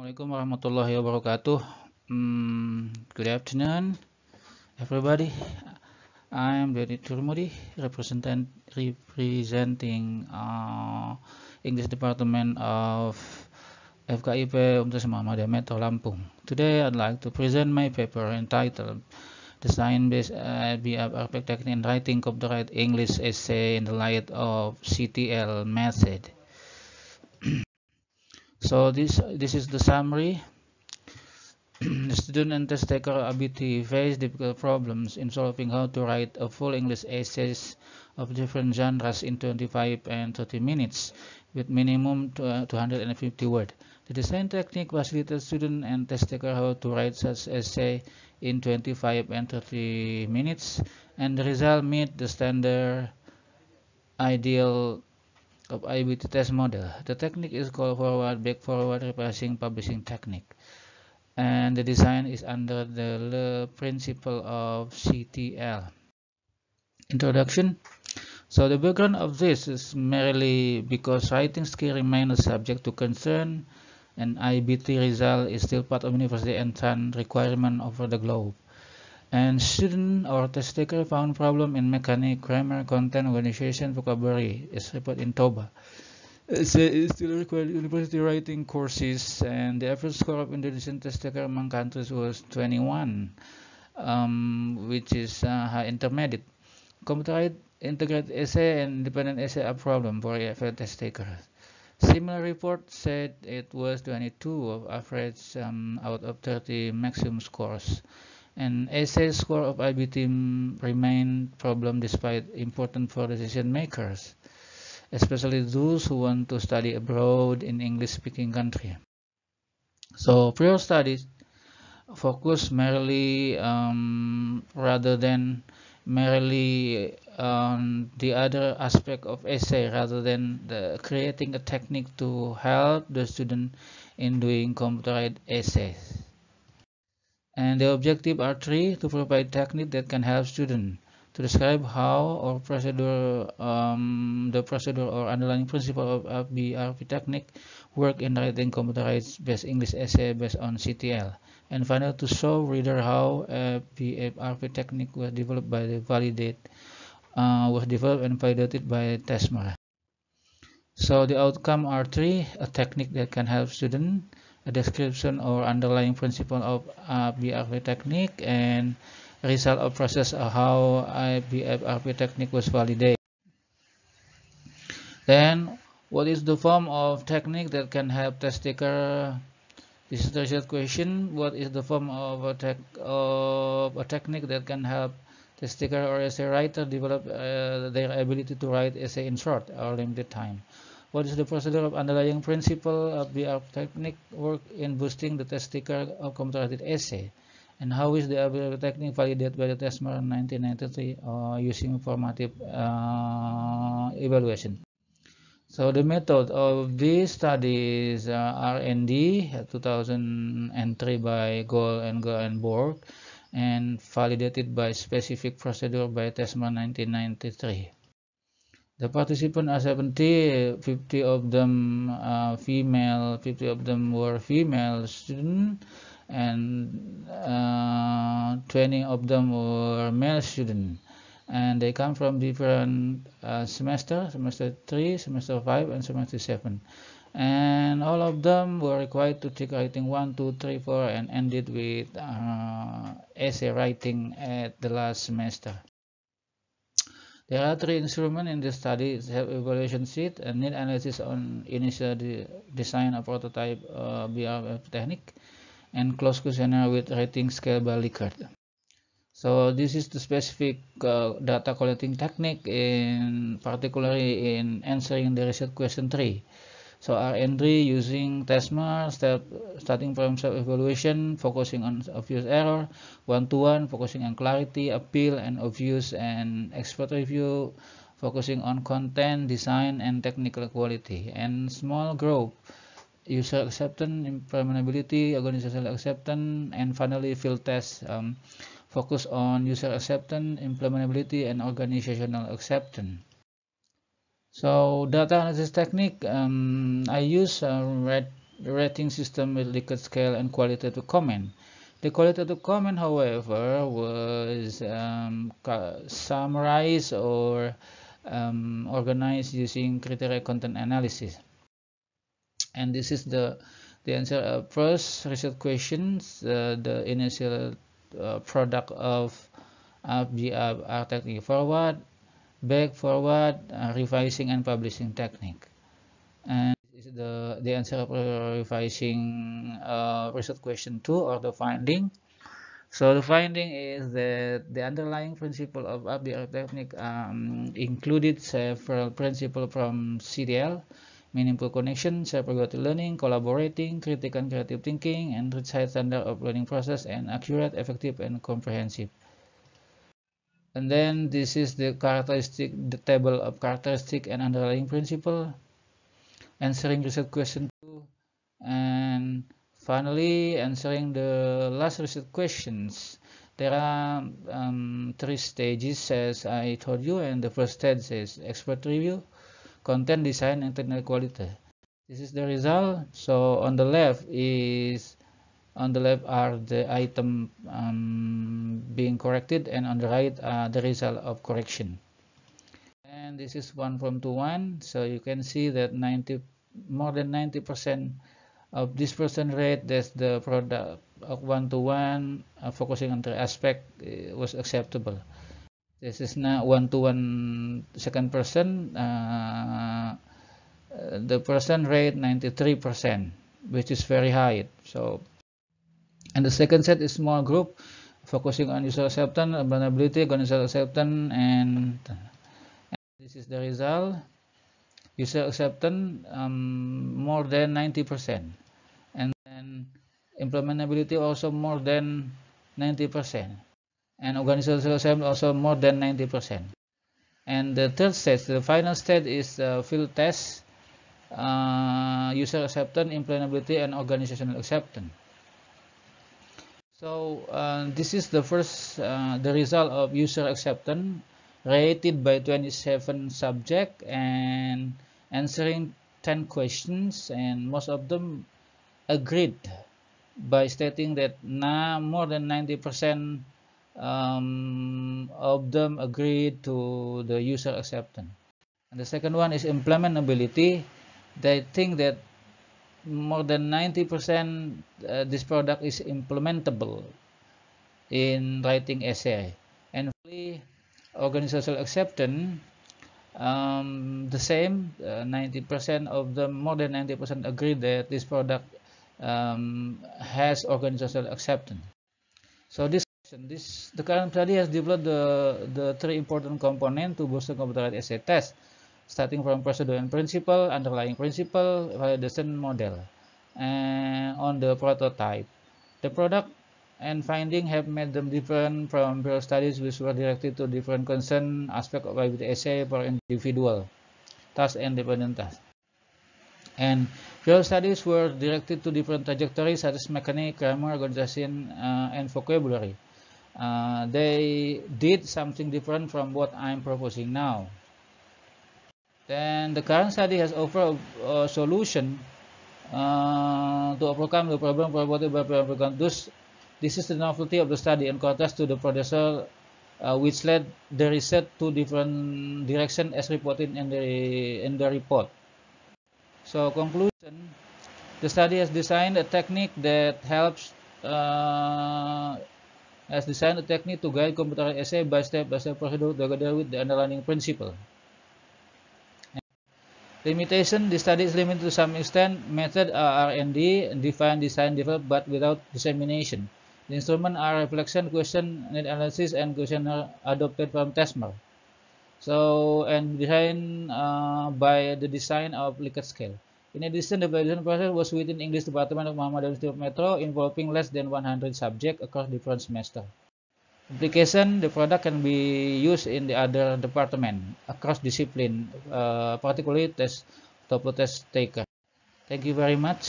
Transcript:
Assalamualaikum warahmatullahi wabarakatuh. Good afternoon, everybody. I am Dedi Turmudi, representing English Department of FKIP Universitas Muhammadiyah Metro Lampung. Today, I'd like to present my paper entitled Design-Based BF Technique in Writing Copyright English Essay in the Light of CTL Method. So this is the summary. The student and test taker ABT face difficult problems in solving how to write a full English essays of different genres in 25 and 30 minutes with minimum 250 words. The design technique facilitates student and test taker how to write such essay in 25 and 30 minutes, and the result meet the standard ideal of IBT test model. The technique is called forward, back, forward, replacing, publishing technique, and the design is under the principle of CTL. Introduction. So the background of this is merely because writing skill remains subject to concern, and IBT result is still part of university entrance requirement over the globe. And student or test taker found problem in mechanic, grammar, content, organization, vocabulary is reported in TOBA. It still required university writing courses, and the average score of Indonesian test taker among countries was 21, which is high intermediate. Computer integrated essay and independent essay are problem for EFL test takers. Similar report said it was 22 of average out of 30 maximum scores. And essay score of IBT remained problem despite important for decision makers, especially those who want to study abroad in English-speaking country. So prior studies focus merely rather than merely on the other aspect of essay, rather than creating a technique to help the student in doing computerized essays. And the objective are three: to provide technique that can help students to describe how or procedure, the procedure or underlying principle of BRP technique work in writing computerized based English essay based on CTL, and finally to show reader how BRP technique was developed and validated by Tesmer. So the outcome are three: a technique that can help students, a description or underlying principle of BRP technique, and result of process of how BRP technique was validated. Then, what is the form of technique that can help test taker? This is the third question. What is the form of a technique that can help test taker or essay writer develop their ability to write essay in short or limited time? What is the procedure of underlying principle of BRP technique work in boosting the test taker of computerized essay? And how is the BRP technique validated by the Tesmer 1993 using formative evaluation? So the method of these studies R&D 2003 by Gold and Borg, and validated by specific procedure by Tesmer 1993. The participants are 70, 50 of them female, 50 of them were female students, and 20 of them were male students. And they come from different semester 3, semester 5, and semester 7. And all of them were required to take writing 1, 2, 3, 4, and ended with essay writing at the last semester. There are three instruments in this study: evaluation sheet, and need analysis on initial design of prototype BRP technique, and closed questionnaire with rating scale by Likert. So this is the specific data collecting technique, in particularly in answering the research question 3. So R&D using Tesmer, starting from self-evaluation, focusing on obvious error, one-to-one, focusing on clarity, appeal, and obvious, and expert review, focusing on content, design, and technical quality, and small group, user acceptance, implementability, organizational acceptance, and finally field test, focus on user acceptance, implementability, and organizational acceptance. So data analysis technique, I use rating system with Likert scale and qualitative comment. The qualitative comment, however, was summarized or organized using criteria content analysis. And this is the answer of first research questions, the initial product of FGR technique: forward, back, forward, revising and publishing technique. And this is the answer of revising research question 2, or the finding. So the finding is that the underlying principle of FDR technique included several principles from CDL: meaningful connection, self-regulated learning, collaborating, critical and creative thinking, and reach high standard of learning process, and accurate, effective, and comprehensive. And then this is the table of characteristic and underlying principle, answering research question 2, and finally answering the last research questions. There are 3 stages, as I told you, and the first stage is expert review, content design, and technical quality. This is the result. So on the left are the item being corrected, and on the right the result of correction. And this is 1 from 2 1. So you can see that more than 90% of this percent rate, that's the product of 1 to 1, focusing on the aspect, was acceptable. This is now 1 to 1 second person, the percent rate 93%, which is very high. So, and the second set is small group, focusing on user acceptance, vulnerability, organizational acceptance, and this is the result. User acceptance more than 90%, and then implementability also more than 90%, and organizational acceptance also more than 90%. And the third stage, the final stage, is field test, user acceptance, implementability, and organizational acceptance. So this is the first, the result of user acceptance, rated by 27 subjects and answering 10 questions, and most of them agreed by stating that more than 90% of them agreed to the user acceptance. And the second one is implementability. They think that more than 90% this product is implementable in writing essay. And finally, organizational acceptance, the same, 90% of them, more than 90% agree that this product has organizational acceptance. So the current study has developed the 3 important components to boost the computerized essay test, starting from procedure and principle, underlying principle, validation model, and on the prototype. The product and finding have made them different from previous studies, which were directed to different concern aspects of IBT essay for individual task and dependent task. And previous studies were directed to different trajectories, such as mechanic, grammar, organization, and vocabulary. They did something different from what I'm proposing now. Then the current study has offered a solution to overcome the problem proposed by Pregantus. This is the novelty of the study, in contrast to the predecessor, which led the research to different directions as reported in the report. So conclusion, the study has designed a technique that helps to guide computerized essay by step-by-step procedure together with the underlying principle. Limitation, the study is limited to some extent. Method are R&D, define, design, develop, but without dissemination. The instruments are reflection, question, need analysis, and questionnaire adopted from Tesmer. So, and designed by the design of Likert scale. In addition, the validation process was within English Department of Muhammadiyah University of Metro, involving less than 100 subjects across different semesters. Application, the product can be used in the other department across discipline, particularly test taker. Thank you very much.